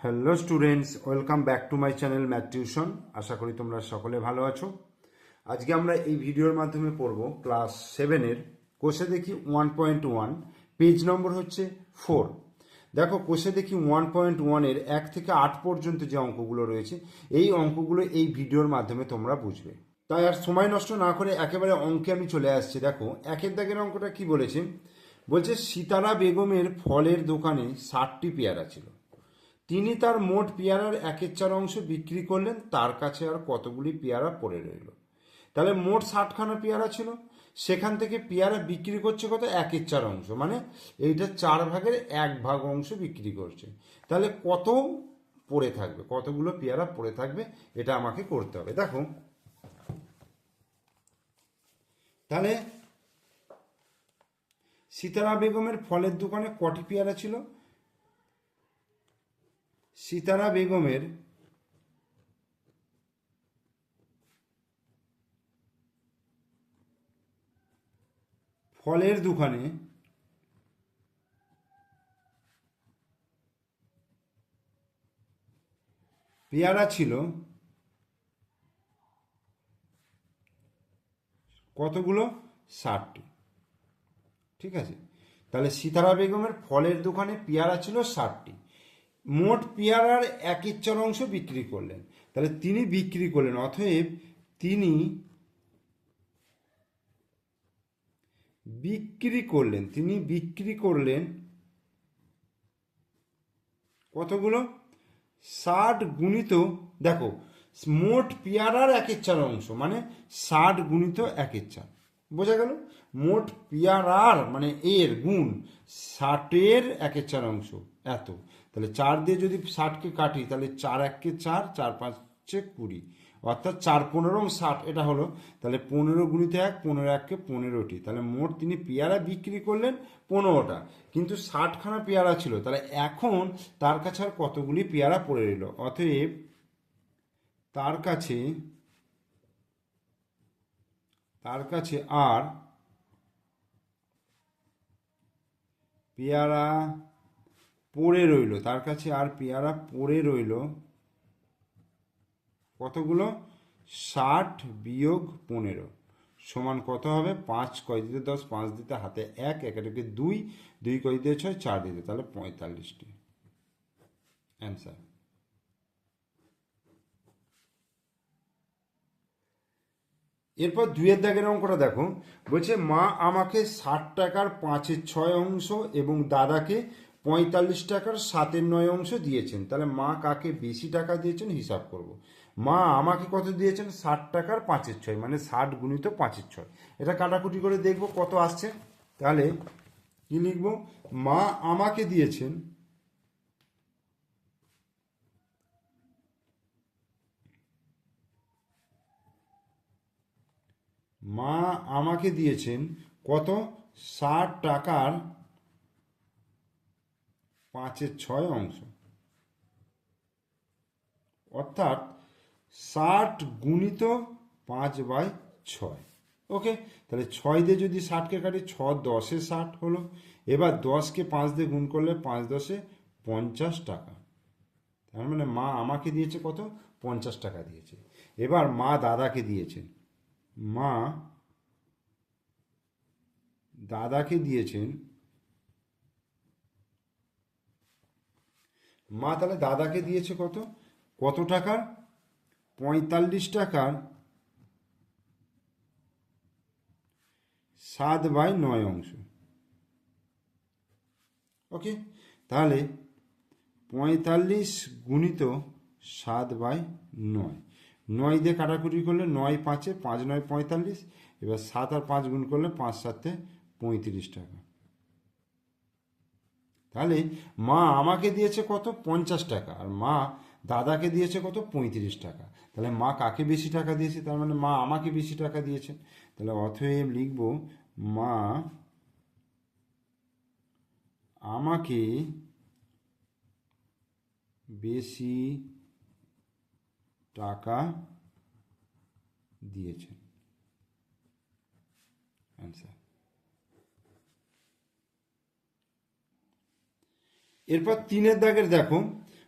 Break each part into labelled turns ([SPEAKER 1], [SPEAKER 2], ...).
[SPEAKER 1] Hello students, welcome back to my channel math tuition. আশা করি তোমরা সকলে ভালো আছো। আজকে আমরা এই ভিডিওর মাধ্যমে পড়ব ক্লাস 7-এর কোষে দেখি 1.1, পেজ নম্বর হচ্ছে 4। দেখো, কোষে দেখি 1.1-এর 1 থেকে 8 পর্যন্ত যে অঙ্কগুলো রয়েছে, এই অঙ্কগুলো এই ভিডিওর মাধ্যমে তোমরা বুঝবে। তাই আর সময় নষ্ট না করে একেবারে অঙ্কে আমি চলে আসছি। দেখো, একের দাগের অঙ্কটা কি বলেছে? বলছে সিতারা বেগমের ফলের দোকানে 60টি পেয়ারা ছিল। তিনি তার মোট পেয়ারার 1/4 অংশ বিক্রি করলেন, তার কাছে আর কতগুলি পেয়ারা পড়ে রইল? তাহলে মোট 60খানা পেয়ারা ছিল, সেখান থেকে পেয়ারা বিক্রি করছে কত? 1/4 অংশ, মানে এইটা 4/1 অংশ বিক্রি করছে। তাহলে কত পড়ে থাকবে, কতগুলো পেয়ারা পড়ে থাকবে, এটা আমাকে করতে হবে। দেখো, তাহলে সিতারা বেগমের ফলের দোকানে কটি পেয়ারা ছিল? সিতারা বেগমের ফলের দোকানে পেয়ারা ছিল কতগুলো? 60টি। ঠিক আছে, তাহলে সিতারা বেগমের ফলের দোকানে পেয়ারা ছিল 60টি। মোট পেয়ারার 1/4 অংশ বিক্রি করলেন। তাহলে তিনি বিক্রি করলেন, অতএব তিনি বিক্রি করলেন কতগুলো? 60 গুণিত, দেখো, মোট পেয়ারার 1/4 অংশ মানে 60 গুণিত 1/4, বোঝা গেল? মোট পেয়ারার মানে এর গুণ 60-এর 1/4 অংশ এত। তাহলে 4 দিয়ে যদি 60কে কাটি, তাহলে 4 1-কে 4, 4 5-এ 20, অর্থাৎ 4 15 60, এটা হলো। তাহলে 15 গুণিত 1, 15 1-কে 15টি। তাহলে মোট তিনি পেয়ারা বিক্রি করলেন 15টা, কিন্তু 60খানা পেয়ারা ছিল। তাহলে এখন তার কাছে আর কতগুলি পেয়ারা পড়ে রইল? অতএব তার কাছে আর পেয়ারা পড়ে রইল, তার কাছে আর পেয়ারা পড়ে রইল কতগুলো? 60 বিয়োগ 15 সমান কত হবে? 5 কয় দিতে 10, 5 দিতে হাতে 1, 1 2, 2 কয় দিতে 6, 4 দিতে, তাহলে 45টি অ্যান্সার। এরপর 2-এর দাগের অঙ্কটা দেখো, বলছে মা আমাকে 60 টাকার 5/6 অংশ এবং দাদাকে 45 টাকার 7/9 অংশ দিয়েছেন। তাহলে মা কাকে বেশি টাকা দিয়েছেন হিসাব করব। মা আমাকে কত দিয়েছেন? 60 টাকার 5/6, মানে 60 গুণিত 5/6। এটা কাটাকুটি করে দেখব কত আসছে। তাহলে কি লিখব? মা আমাকে দিয়েছেন কত? 60 টাকার 5/6 অংশ, অর্থাৎ 60 গুণিত 5/6। ওকে, তাহলে 6 দিয়ে যদি 60কে কাটি, 6 10-এ 60 হলো। এবার 10কে 5 দিয়ে গুণ করলে 5 10-এ 50 টাকা। তার মানে মা আমাকে দিয়েছে কত? 50 টাকা দিয়েছে। এবার মা দাদাকে দিয়েছেন, মা দাদাকে দিয়েছেন মা তাহলে দাদাকে দিয়েছে কত? কত টাকার? 45 টাকার 7/9 অংশ। ওকে, তাহলে 45 গুণিত 7/9, 9 দিয়ে কাটাকুটি করলে 9 5-এ 5 9 45। এবার 7 আর 5 গুণ করলে 5 7-এ 35 টাকা। তাহলে মা আমাকে দিয়েছে কত? 50 টাকা, আর মা দাদাকে দিয়েছে কত? 35 টাকা। তাহলে মা কাকে বেশি টাকা দিয়েছে? তার মানে মা আমাকে বেশি টাকা দিয়েছেন। তাহলে অতএব লিখব মা আমাকে বেশি টাকা দিয়েছেন। অ্যান্সার। এরপর 3-এর দাগের দেখো,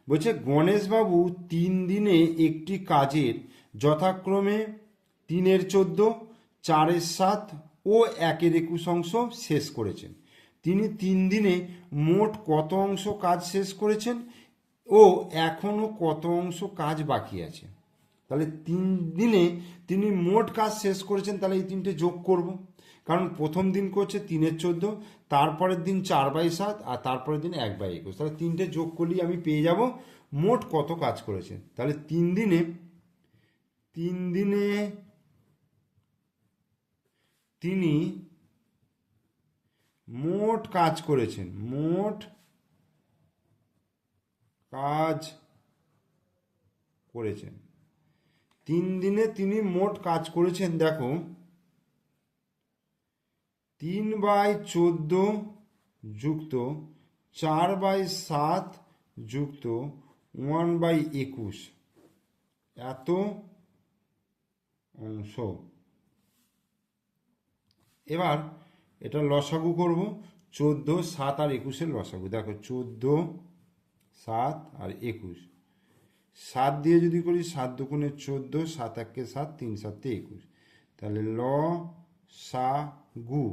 [SPEAKER 1] বলছে গণেশবাবু 3 দিনে একটি কাজের যথাক্রমে 3-14, 4-7 ও 1-21 অংশ শেষ করেছেন। তিনি 3 দিনে মোট কত অংশ কাজ শেষ করেছেন ও এখনো কত অংশ কাজ বাকি আছে। তাহলে 3 দিনে তিনি মোট কাজ শেষ করেছেন, তাহলে এই তিনটে যোগ করব, কারণ প্রথম দিন করছে 3-14, তারপরের দিন 4/7 আর তারপরের দিন 1/21, তাহলে তিনটে যোগ করলেই আমি পেয়ে যাব মোট কত কাজ করেছেন। তাহলে 3 দিনে তিনি মোট কাজ করেছেন, মোট কাজ করেছেন 3 দিনে তিনি মোট কাজ করেছেন। দেখো 3/14 যুক্ত 4/7 যুক্ত 1/21 এত অংশ। এবার এটা লসাগু করব, 14, 7 আর 21-এর লসাগু। দেখো 14, 7 আর 21, 7 দিয়ে যদি করি 7 দুগুণে 14, 7 1-এ 7, 3 7-এ 21, তাহলে লসাগু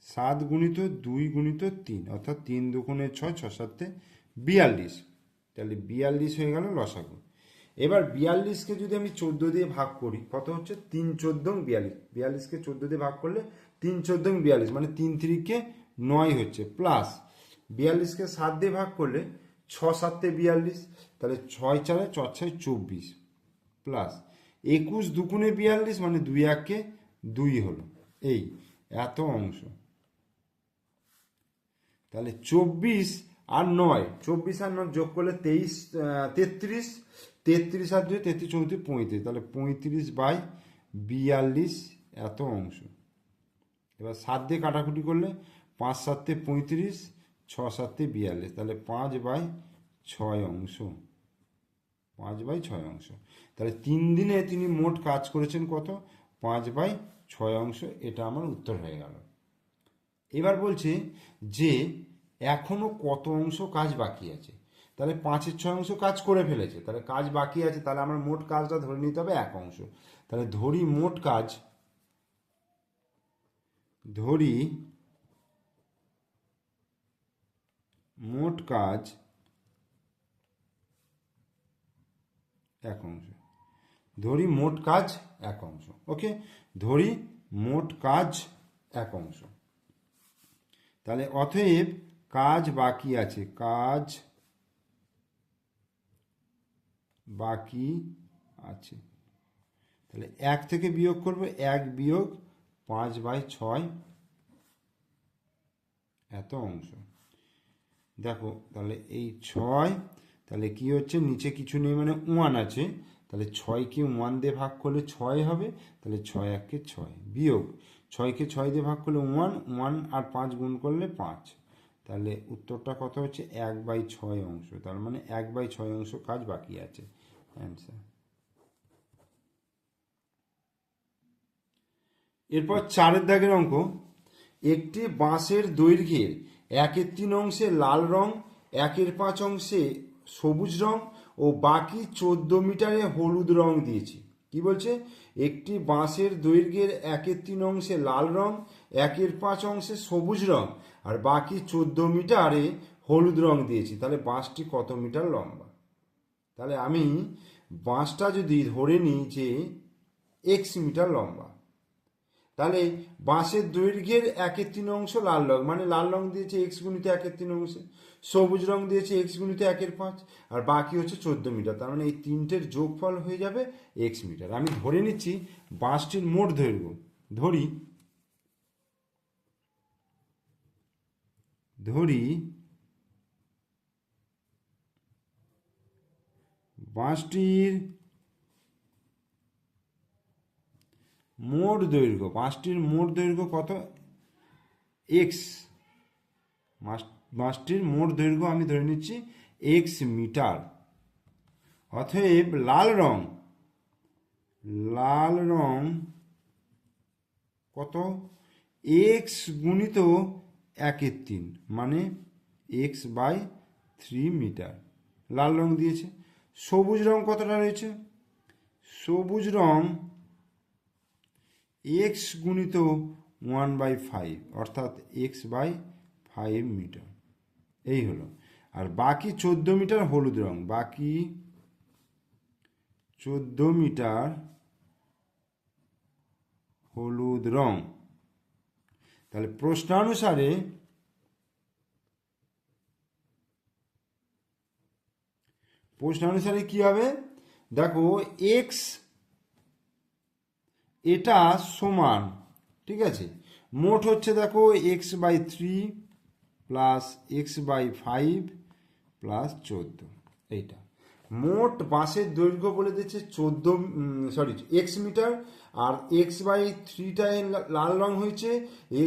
[SPEAKER 1] 7 গুণিত 2 গুণিত 3, অর্থাৎ 3 দুগুণে 6, 6 7-এ 42, তাহলে 42 হয়ে গেল লসাগু। এবার 42কে যদি আমি 14 দিয়ে ভাগ করি কত হচ্ছে, 3-14 42, 42কে 14 দিয়ে ভাগ করলে 3-14 42, মানে 3-3-কে 9 হচ্ছে, প্লাস 42কে 7 দিয়ে ভাগ করলে 6 7-এ 42, তাহলে 6 4-এ 4 6 24, প্লাস 21 দুগুণে 42, মানে 2 1-এ 2 হলো, এই এত অংশ। তাহলে 24 আর 9, 24 আর 9 যোগ করলে 23, 33, 33 আর 2 33 34 35, তাহলে 35/42 এত অংশ। এবার 7 দিয়ে কাটাকুটি করলে 5 7-এ 35, 6 7-এ 42, তাহলে 5/6 অংশ, 5/6 অংশ। তাহলে 3 দিনে তিনি মোট কাজ করেছেন কত, 5/6 অংশ। এটা আমার উত্তর হয়ে গেল। এবার বলছে যে এখনো কত অংশ কাজ বাকি আছে। তাহলে 5/6 অংশ কাজ করে ফেলেছে, তাহলে কাজ বাকি আছে, তাহলে আমার মোট কাজটা ধরে নিতে হবে 1 অংশ। তাহলে ধরি মোট কাজ 1 অংশ, ধরি মোট কাজ 1 অংশ। ওকে, ধরি মোট কাজ 1 অংশ। তাহলে অতএব কাজ বাকি আছে, কাজ বাকি আছে, তাহলে 1 থেকে বিয়োগ করব, 1 বিয়োগ 5/6 এত অংশ। দেখো তাহলে এই 6, তাহলে কি হচ্ছে, নিচে কিছু নেই মানে 1 আছে, তাহলে 6কে 1 দিয়ে ভাগ করলে 6 হবে, তাহলে 6 1-এ 6, বিয়োগ 6কে 6 দিয়ে ভাগ করলে 1, 1 আর 5 গুণ করলে 5, তাহলে উত্তরটা কত হচ্ছে, 1/6 অংশ। তার মানে 1/6 অংশ কাজ বাকি আছে, অ্যান্সার। এরপর 4 দাগের অঙ্ক, একটি বাঁশের দৈর্ঘ্যের 1/3 অংশে লাল রং, 1/5 অংশে সবুজ রং ও বাকি 14 মিটারে হলুদ রং দিয়েছি। কি বলছে, একটি বাঁশের দৈর্ঘ্যের 1/3 অংশে লাল রং, 1/5 অংশে সবুজ রং আর বাকি 14 মিটারে হলুদ রং দিয়েছি। তাহলে বাঁশটি কত মিটার লম্বা। তাহলে আমি বাঁশটা যদি ধরে নিই যে x মিটার লম্বা, তাহলে বাঁশের দৈর্ঘ্যের 1/3 অংশ লাল রং, মানে লাল রং দিয়েছে x গুণিত 1/3 অংশে, সবুজ রং দিয়েছে x গুণিত 1/5, আর বাকি হচ্ছে 14 মিটার। তার মানে এই তিনটের যোগফল হয়ে যাবে x মিটার। আমি ধরে নিচ্ছি বাঁশটির মোট দৈর্ঘ্য, ধরি বাঁশটির মোট দৈর্ঘ্য, বাঁশটির মোট দৈর্ঘ্য কত, x, বাঁশটির মোট দৈর্ঘ্য আমি ধরে নিচ্ছি x মিটার। অতএব লাল রং কত, x গুণিত 1/3, মানে x/3 মিটার, লাল রং দিয়েছে। সবুজ রং কতটা রয়েছে? সবুজ রং এক্স গুণিত 1/5 অর্থাৎ x/5 মিটার, এই হলো। আর বাকি 14 মিটার হলুদ রং, বাকি 14 মিটার হলুদ রং। তাহলে প্রশ্নানুসারে কি হবে? দেখো এক্স এটা সমান, ঠিক আছে, মোট হচ্ছে দেখো x/3 প্লাস x/5 প্লাস 14, এইটা মোট বাঁশের দৈর্ঘ্য বলে দিচ্ছে 14 মিটার। আর x/3টায় লাল রং হয়েছে,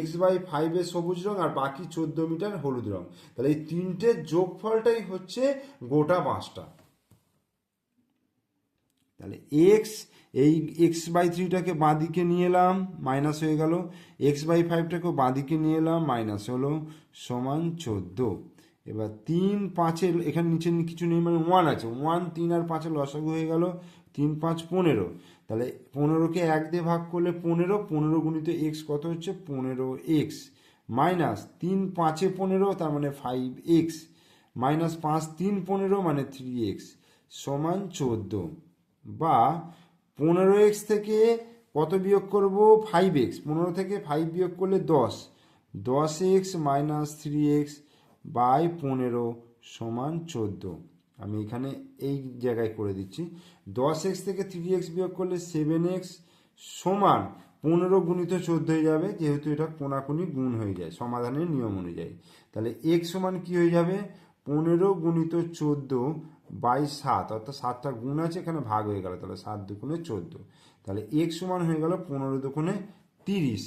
[SPEAKER 1] x/5 এ সবুজ রং, আর বাকি 14 মিটার হলুদ রং। তাহলে এই তিনটে যোগফলটাই হচ্ছে গোটা বাঁশটা। তাহলে এই x/3টাকে বাঁ দিকে নিয়ে এলাম, মাইনাস হয়ে গেল, x/5টাকেও বাঁ দিকে নিয়ে এলাম, মাইনাস হলো, সমান 14। এবার 3 5-এর এখানে নিচে কিছু নেই, মানে 1 আছে, 1 3 আর 5 লসাগু হয়ে গেল 3 5 15। তাহলে 15কে 1 দিয়ে ভাগ করলে 15, 15 গুণিত x কত হচ্ছে? 15x, মাইনাস 3 5-এ 15 তার মানে 5x, মাইনাস 5 3 15 মানে 3x, সমান 14। বা 15x থেকে কত বিয়োগ করব? 5x, 15 থেকে 5 বিয়োগ করলে 10, 10x মাইনাস 3x বাই 15 সমান 14। আমি এখানে এই জায়গায় করে দিচ্ছি, 10x থেকে 3x বিয়োগ করলে 7x সমান 15 গুণিত 14 হয়ে যাবে, যেহেতু এটা কোনাকুনি গুণ হয়ে যায় সমাধানের নিয়ম অনুযায়ী। তাহলে x সমান কি হয়ে যাবে? 15 গুণিত 14/7, অর্থাৎ 7টা গুণ আছে, এখানে ভাগ হয়ে গেল, তাহলে 7 দুগুণে 14। তাহলে x সমান হয়ে গেল 15 দুগুণে 30।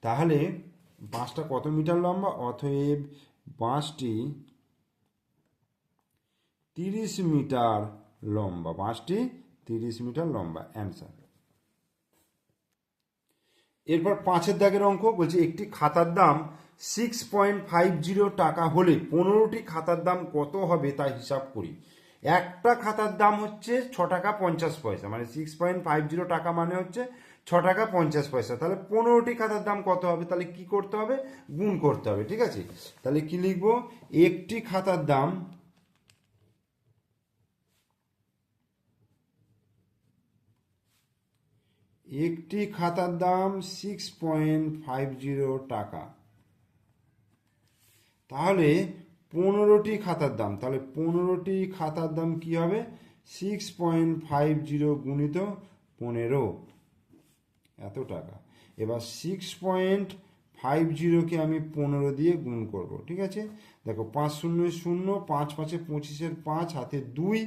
[SPEAKER 1] তাহলে বাঁশটা কত মিটার লম্বা? অতএব বাঁশটি 30 মিটার লম্বা, বাঁশটি 30 মিটার লম্বা, অ্যান্সার। এরপর 5-এর দাগের অঙ্ক বলছে একটি খাতার দাম 6.50 টাকা হলে 15টি খাতার দাম কত হবে তা হিসাব করি। একটা খাতার দাম হচ্ছে 6 টাকা 50 পয়সা, মানে 6.50 টাকা মানে হচ্ছে 6 টাকা 50 পয়সা। তাহলে 15টি খাতার দাম কত হবে? তাহলে কি করতে হবে? গুণ করতে হবে, ঠিক আছে। তাহলে কি লিখবো? একটি খাতার দাম একটি খাতার দাম 6.50 টাকা, তাহলে 15টি খাতার দাম, তাহলে 15টি খাতার দাম কি হবে? 6.50 গুণিত 15, এত টাকা। এবার 6.50কে আমি 15 দিয়ে গুণ করব, ঠিক আছে। দেখো 5 0 0, 5 5 25, 5 হাতে 2,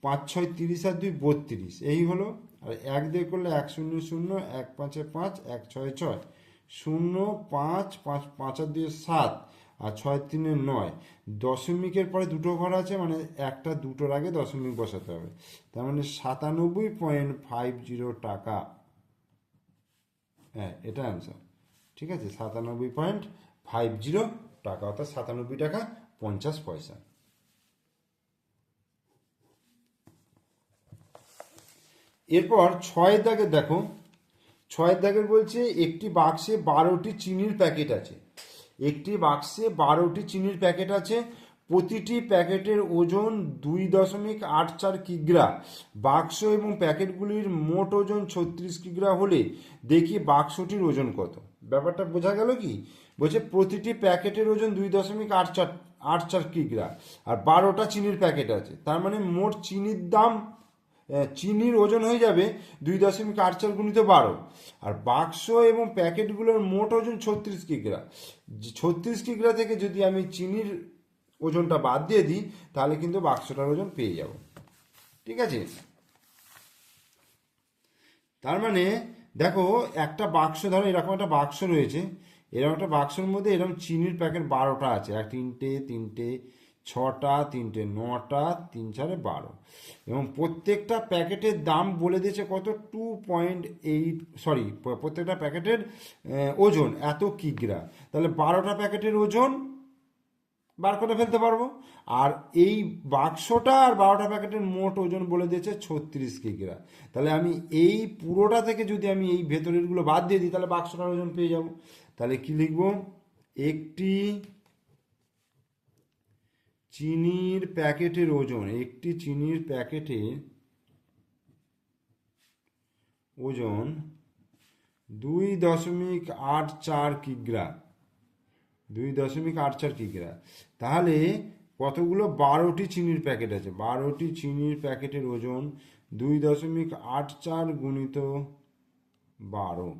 [SPEAKER 1] 5 6 30 আর 2 32, এই হলো। আর 1 দিয়ে করলে 1 0 0, 1 5 5, 1 6 6, 0 5 5 5 আর 2 7, আর 6 3 9। দশমিকের পরে দুটো ঘর আছে, মানে একটা দুটোর আগে দশমিক বসাতে হবে, তার মানে 97.50 টাকা। হ্যাঁ, এটা অ্যান্সার, ঠিক আছে। 97.50 টাকা, অর্থাৎ 97 টাকা 50 পয়সা। এরপর 6-এর দাগের দেখো, 6-এর দাগের বলছে একটি বাক্সে 12টি চিনির প্যাকেট আছে। একটি বাক্সে 12টি চিনির প্যাকেট আছে, প্রতিটি প্যাকেটের ওজন 2.84 কিগ্রা। বাক্স এবং প্যাকেটগুলির মোট ওজন 36 কিগ্রা হলে দেখি বাক্সটির ওজন কত। ব্যাপারটা বোঝা গেল কি? বলছে প্রতিটি প্যাকেটের ওজন 2.84 কিগ্রা, আর 12টা চিনির প্যাকেট আছে, তার মানে মোট চিনির ওজন হয়ে যাবে 2.84 গুণিত 12। আর বাক্স এবং প্যাকেটগুলোর মোট ওজন 36 কিগ্রা। 36 কিগ্রা থেকে যদি আমি চিনির ওজনটা বাদ দিয়ে দিই, তাহলে কিন্তু বাক্সটার ওজন পেয়ে যাব, ঠিক আছে। তার মানে দেখো একটা বাক্স, ধরো এরকম একটা বাক্স রয়েছে, এরকম একটা বাক্সের মধ্যে এরকম চিনির প্যাকেট 12টা আছে, 3টে 6টা 3টে 9টা 3 4 12, এবং প্রত্যেকটা প্যাকেটের দাম বলে দিয়েছে কত? 2.8, সরি, প্রত্যেকটা প্যাকেটের ওজন এত কিগ্রা। তাহলে 12টা প্যাকেটের ওজন বার করে ফেলতে পারবো। আর এই বাক্সটা আর 12টা প্যাকেটের মোট ওজন বলে দিয়েছে 36 কিগ্রা। তাহলে আমি এই পুরোটা থেকে যদি আমি এই ভেতরেরগুলো বাদ দিয়ে দিই তাহলে বাক্সটার ওজন পেয়ে যাব। তাহলে কি লিখব, একটি চিনির প্যাকেটের ওজন, একটি চিনির প্যাকেটের ওজন 2.84 কিগ্রা, 2.84 কিগ্রা। তাহলে কতগুলো, 12টি চিনির প্যাকেট আছে, 12টি চিনির প্যাকেটের ওজন 2.84 গুণিত 12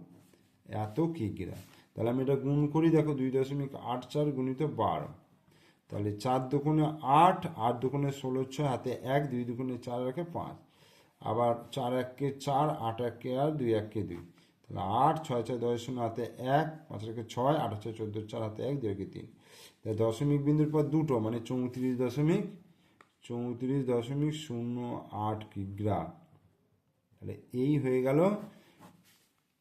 [SPEAKER 1] এত কিগ্রা। তাহলে আমি এটা গুণ করি, দেখো 2.84 গুণিত 12, তাহলে 4 দুগুণে 8, 8 দুগুণে 16, 6 হাতে 1, 2 দুগুণে 4 রাখে 5, আবার 4 1 4, 8 1 8, 2 1 2, তাহলে 8, 6 6 10 0 হাতে 1, 5 রেখে 6, 8 6 14, 4 হাতে 1, 2 রেখে 3, তাহলে দশমিক বিন্দুর পর দুটো মানে 34.08 কিগ্রা। তাহলে এই হয়ে গেল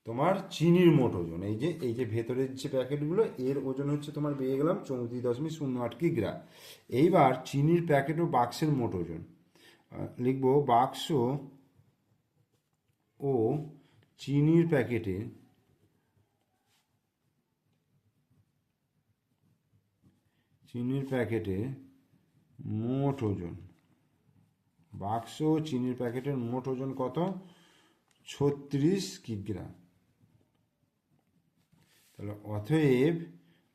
[SPEAKER 1] তোমার চিনির মোট ওজন। এই যে ভেতরের যে প্যাকেটগুলো এর ওজন হচ্ছে তোমার পেয়ে গেলাম 34.08 কিগ্রা। এইবার চিনির প্যাকেট ও বাক্সের মোট ওজন লিখবো, বাক্স ও চিনির প্যাকেটে মোট ওজন, বাক্স ও চিনির প্যাকেটের মোট ওজন কত, 36 কিগ্রা। তাহলে অতএব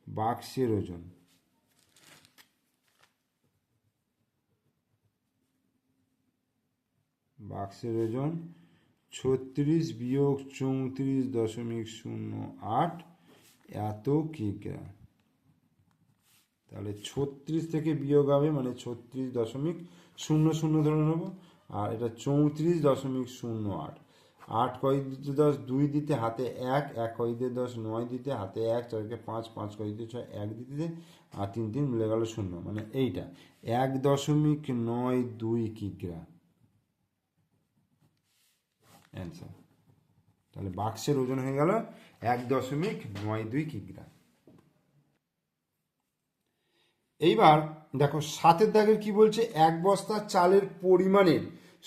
[SPEAKER 1] বাক্সের ওজন, বাক্সের ওজন 36 বিয়োগ 34.08 এত কিগ্রা। তাহলে 36 থেকে বিয়োগ হবে মানে 36.00 ধরে নেবো, আর এটা 34.08। 8 কয় দিতে 10, 2 দিতে হাতে 1, 1 কয় দিতে 10, 9 দিতে হাতে 1, 4কে 5, 5 কয় দিতে 6, 1 দিতে, আর 3 3 মিলে গেল 0, মানে এইটা 1.92 কিগ্রা অ্যান্সার। তাহলে বাক্সের ওজন হয়ে গেল 1.92 কিগ্রা। এইবার দেখো 7 দাগের কি বলছে, এক বস্তা চালের পরিমাণের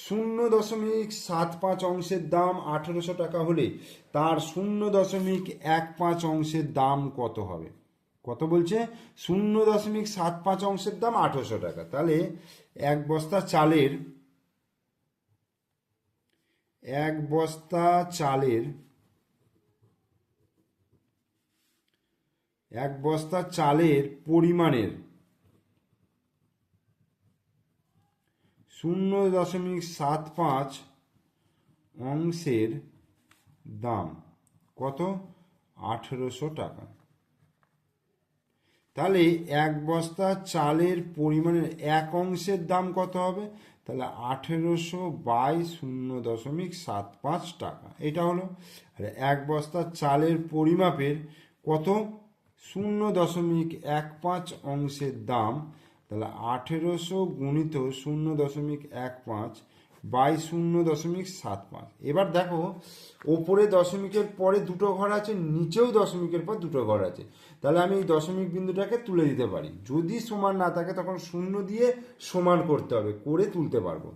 [SPEAKER 1] 0.75 অংশের দাম 1800 টাকা হলে তার 0.15 অংশের দাম কত হবে। কত বলছে, 0.75 অংশের দাম 1800 টাকা। তাহলে এক বস্তা চালের, এক বস্তা চালের, এক বস্তা চালের পরিমাণের 0.75 অংশের দাম কত, 1800 টাকা। তাহলে এক বস্তা চালের পরিমাণের এক অংশের দাম কত হবে, তাহলে 1800 বাই 0.75 টাকা, এটা হলো। আর এক বস্তা চালের পরিমাপের কত, 0.15 অংশের দাম, তাহলে 1800 গুণিত 0.15 বাই 0.75। এবার দেখো ওপরে দশমিকের পরে দুটো ঘর আছে, নিচেও দশমিকের পর দুটো ঘর আছে, তাহলে আমি এই দশমিক বিন্দুটাকে তুলে দিতে পারি। যদি সমান না থাকে তখন 0 দিয়ে সমান করতে হবে, করে তুলতে পারবো।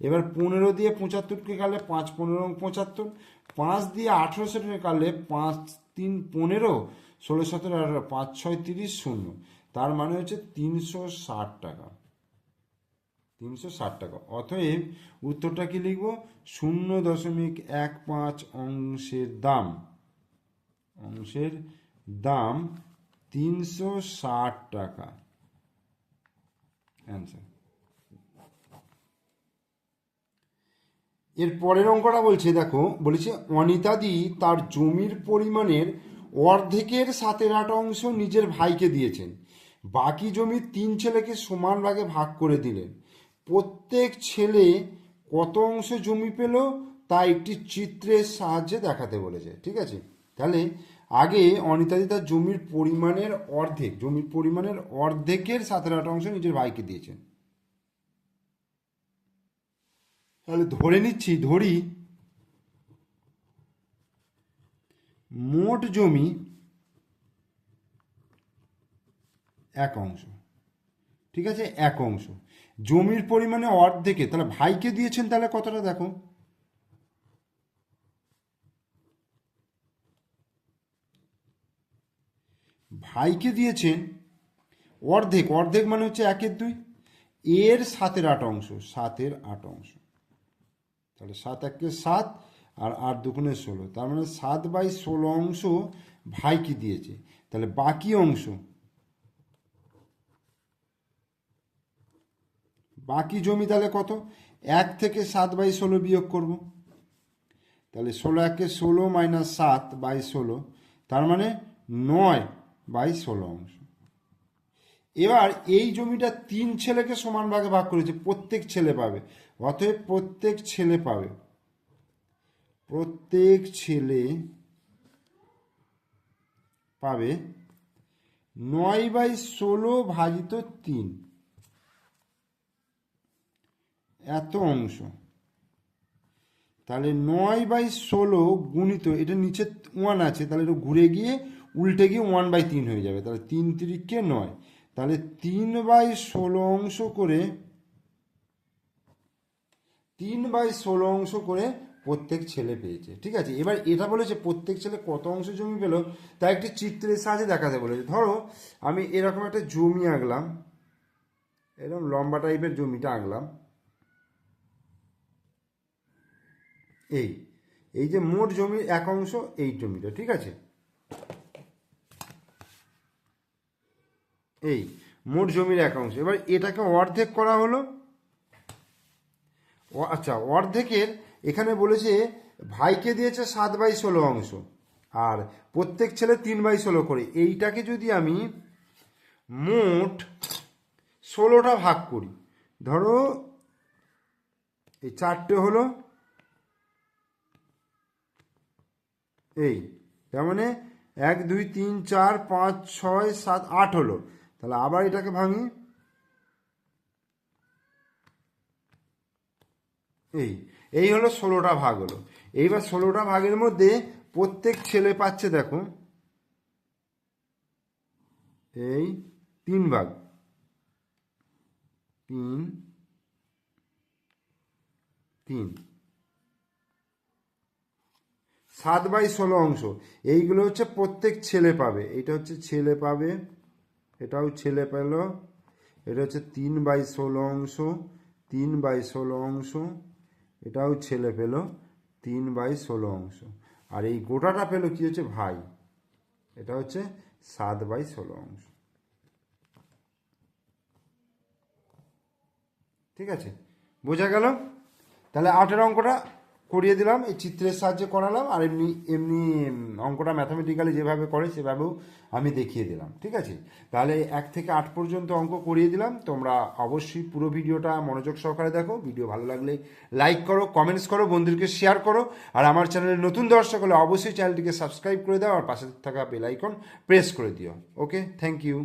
[SPEAKER 1] এবার 15 দিয়ে 75কে কাটলে 5 15 75, 5 দিয়ে 1800কে কাটলে 5 3 15, 16 17 18, 5 6 30, 0, তার মানে হচ্ছে 360 টাকা, 360 টাকা। অতএব উত্তরটা কি লিখবো, 0.15 অংশের দাম, অংশের দাম 360 টাকা অ্যান্সার। এর পরের অঙ্কটা বলছে, দেখো বলেছে অনিতাদি তার জমির পরিমাণের অর্ধেকের 7/8 অংশ নিজের ভাইকে দিয়েছেন, বাকি জমি 3 ছেলেকে সমান ভাগে ভাগ করে দিলেন। প্রত্যেক ছেলে কত অংশ জমি পেল তা একটি চিত্রের সাহায্যে দেখাতে বলেছে। ঠিক আছে, তাহলে আগে অনিতাদি তার জমির পরিমাণের অর্ধেক, জমির পরিমাণের অর্ধেকের 7/8 অংশ নিজের ভাইকে দিয়েছেন। তাহলে ধরে নিচ্ছি, ধরি মোট জমি 1 অংশ, ঠিক আছে, 1 অংশ। জমির পরিমাণে অর্ধেকে, তাহলে ভাইকে দিয়েছেন তাহলে কতটা দেখো, ভাইকে দিয়েছেন অর্ধেক, অর্ধেক মানে হচ্ছে 1/2, এর 7/8 অংশ, 7/8 অংশ। তাহলে 7 1 7 আর 8 2 16, তার মানে 7/16 অংশ ভাইকে দিয়েছে। তাহলে বাকি অংশ, বাকি জমি তাহলে কত, 1 থেকে 7/16 বিয়োগ করব। তাহলে 16 1 16 মাইনাস 7/16, তার মানে 9/16 অংশ। এবার এই জমিটা 3 ছেলেকে সমান ভাগে ভাগ করেছে, প্রত্যেক ছেলে পাবে, অতএব প্রত্যেক ছেলে পাবে, প্রত্যেক ছেলে পাবে 9/16 ভাজিত 3, এত অংশ। তাহলে 9/16 গুণিত, এটা নিচে 1 আছে, তাহলে এটা ঘুরে গিয়ে উল্টে গিয়ে 1/3 হয়ে যাবে। তাহলে 3 3 9, তাহলে 3/16 অংশ করে, 3/16 অংশ করে প্রত্যেক ছেলে পেয়েছে। ঠিক আছে, এবার এটা বলেছে প্রত্যেক ছেলে কত অংশ জমি পেল তা একটি চিত্রের সাহায্যে দেখাতে বলেছে। ধরো আমি এরকম একটা জমি আঁকলাম, এরকম লম্বা টাইপের জমিটা আঁকলাম, এই এই যে মোট জমির 1 অংশ এই জমিটা, ঠিক আছে, এই মোট জমির 1 অংশ। এবার এটাকে অর্ধেক করা হলো, আচ্ছা অর্ধেকের এখানে বলেছে ভাইকে দিয়েছে 7/16 অংশ, আর প্রত্যেক ছেলে 3/16 করে। এইটাকে যদি আমি মোট 16টা ভাগ করি, ধরো এই 4টে হলো, এই তার মানে 1 2 3 4 5 6 7 8 হলো। তাহলে আবার এটাকে ভাঙি, এই এই হলো 16টা ভাগ হলো। এইবার 16টা ভাগের মধ্যে প্রত্যেক ছেলে পাচ্ছে দেখো এই 3 ভাগ, 3 3, 7/16 অংশ। এইগুলো হচ্ছে প্রত্যেক ছেলে পাবে, এটা হচ্ছে ছেলে পাবে, এটাও ছেলে পেল, এটা হচ্ছে 3/16 অংশ, 3/16 অংশ, এটাও ছেলে পেল 3/16 অংশ। আর এই গোটাটা পেল কি হচ্ছে ভাই, এটা হচ্ছে 7/16 অংশ। ঠিক আছে, বোঝা গেল? তাহলে 8-এর অঙ্কটা করিয়ে দিলাম, এই চিত্রের সাহায্যে করালাম, আর এমনি এমনি অঙ্কটা ম্যাথামেটিক্যালি যেভাবে করে সেভাবেও আমি দেখিয়ে দিলাম। ঠিক আছে, তাহলে 1 থেকে 8 পর্যন্ত অঙ্ক করিয়ে দিলাম। তোমরা অবশ্যই পুরো ভিডিওটা মনোযোগ সহকারে দেখো। ভিডিও ভালো লাগলে লাইক করো, কমেন্টস করো, বন্ধুদেরকে শেয়ার করো, আর আমার চ্যানেলে নতুন দর্শক হলে অবশ্যই চ্যানেলটিকে সাবস্ক্রাইব করে দাও, আর পাশে থাকা বেল আইকন প্রেস করে দিও। ওকে, থ্যাংক ইউ।